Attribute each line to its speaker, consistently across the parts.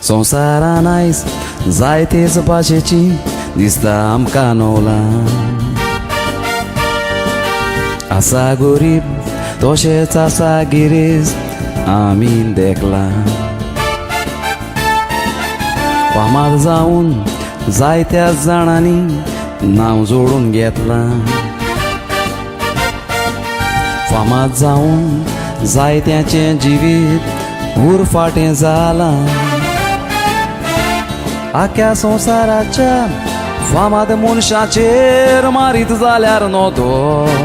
Speaker 1: संवसारान आयज जायतेच भाशेची दिसता आमकां नवलां. आसा गरीब तशेंच आसा गिरेज आमी देखलां. फामाद जावन जायत्या जाणांनी नांव जोडून घेतलां. फामाद जावन जायत्याचें जिवीत उरफाटें जालां. आख्या संवसाराच्या फामाद मनशाचेर मारीत जाल्यार नोदोर.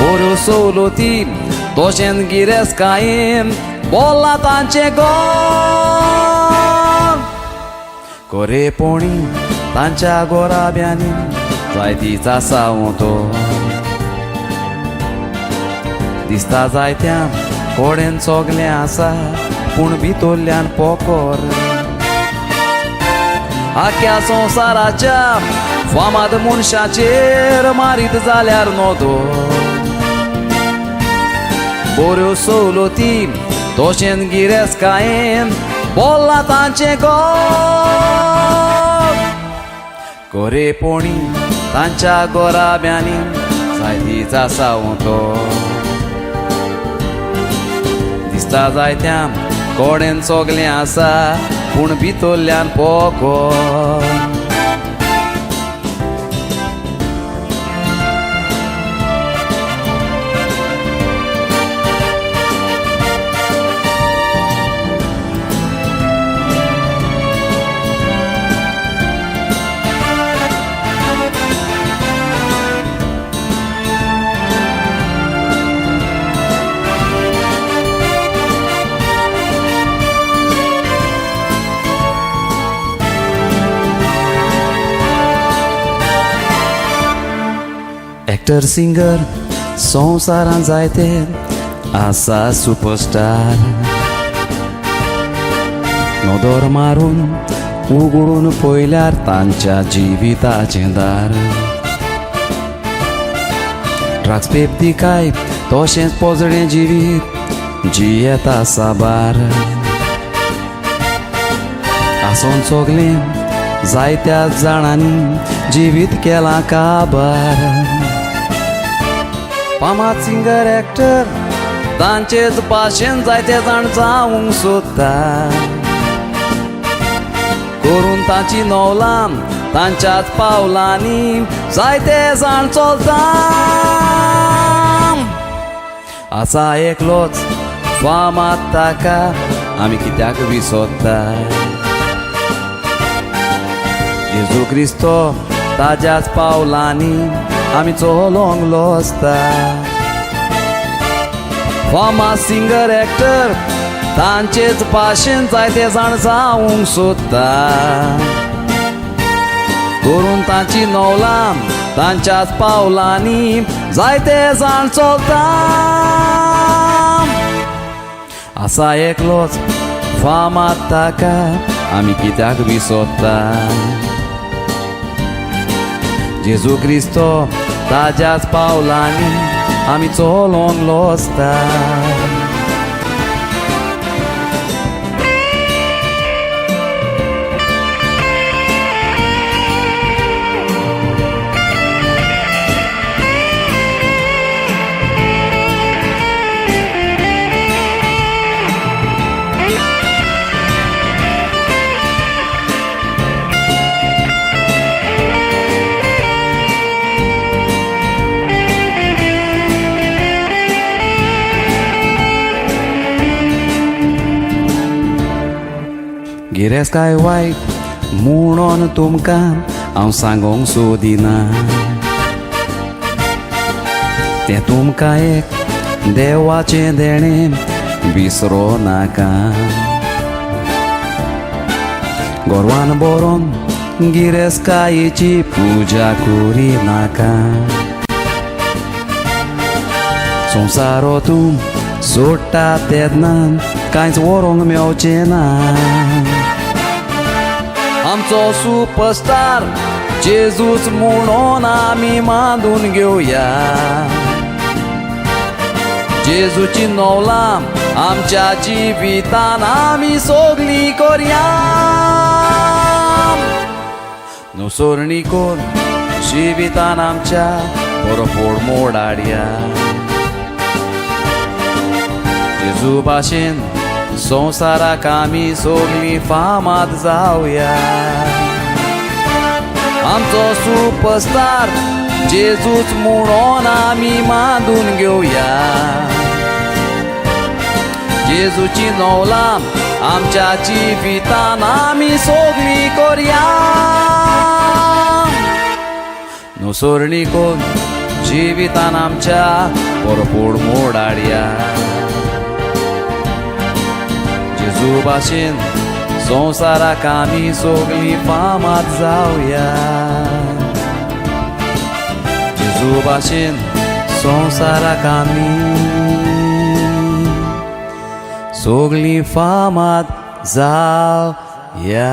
Speaker 1: बऱ्यो सवलती तशेंच गिरेस्तकायेन बोल्ला तांचें गोर. खरेपणी तांच्या गोराब्यांनी जायतीच आसा तो. दिसता जायत्या कोडेन चोगलें आसा पूण भितरल्यान पोकोर. आख्या संवसाराच्या फामाद मनशाचेर मारीत जाल्यार नोदोर. बऱ्यो सवलती तशेंच गिरेस्तकायेन बोल्ला तांचें गोर. खरेपणी तांच्या गोराब्यांनी जायतीच आसा तो. दिसता जायत्या कोडेन चोगलें आसा पूण भितरल्यान पोकोर. एक्टर सिंगर संवसारान जायते आसा सुपरस्टार. नोदोर मारून उगडून पयल्यार तांच्या जिविताचें दार. ड्रग्स पेप्तिकाय तशेंच पोजडें जिवीत जियेता साबार. आसोन चोगलें जायत्या जाणांनी जिवीत केलां काबार. फामाद सिंगर एक्टर तांचेच भाशेन जायते जाण जावंक सोदता. करून तांची नवलां तांच्याच पावलांनी जायते जाण चलता. आसा एकलोच फामाद ताका आमी कित्याक विसरता. जेजू क्रिस्तो ताज्याच पावलांनी आमी चलोंक लोसता. फामाद सिंगर एक्टर तांचेच भाशेन जायते जाण जावंक सोदता. करून तांची नवलां तांच्याच पावलांनी जायते जाण चलता. आसा एकलोच फामाद ताका आमी कित्याक विसरता. जेजू क्रिस्तो ताज्याच पावलांनी आमी चलोंक लोसता. गिरेस्तकाय वायट म्हणून तुमकां हांव सांगोंक सोदिना. तें तुमकां एक देवाचें देणें विसरो नाका. गोरवान बरोवन गिरेस्तकायेची पुजा करी नाका. संवसारो तूं सोडटा तेन्ना कांयच व्हरोंक मेवचें ना. आमचो सुपरस्टार जेजूच म्हणून आमी मानून घेवया. जेजूची नवलाम आमच्या जिवितान आमी सोगली कोरया नुसोरणी कोर जिवितान आमच्या बरोफोड मोडाडया जेजू भाशेन संवसाराक आमी सोगली फामाद जावया आमचो सुपरस्टार जेजूच म्हणून आमी मांडून घेवया जेजूची नवलाम आमच्या जिवितान आमी सोगली कोरया नुसोरणी कोन जिवितान आमच्या भरपूर मोडाडया जेजू भाशेन संवसाराक आमी सोगली फामाद जावया जेजू भाशेन संवसाराक आमी सोगली फामाद जावया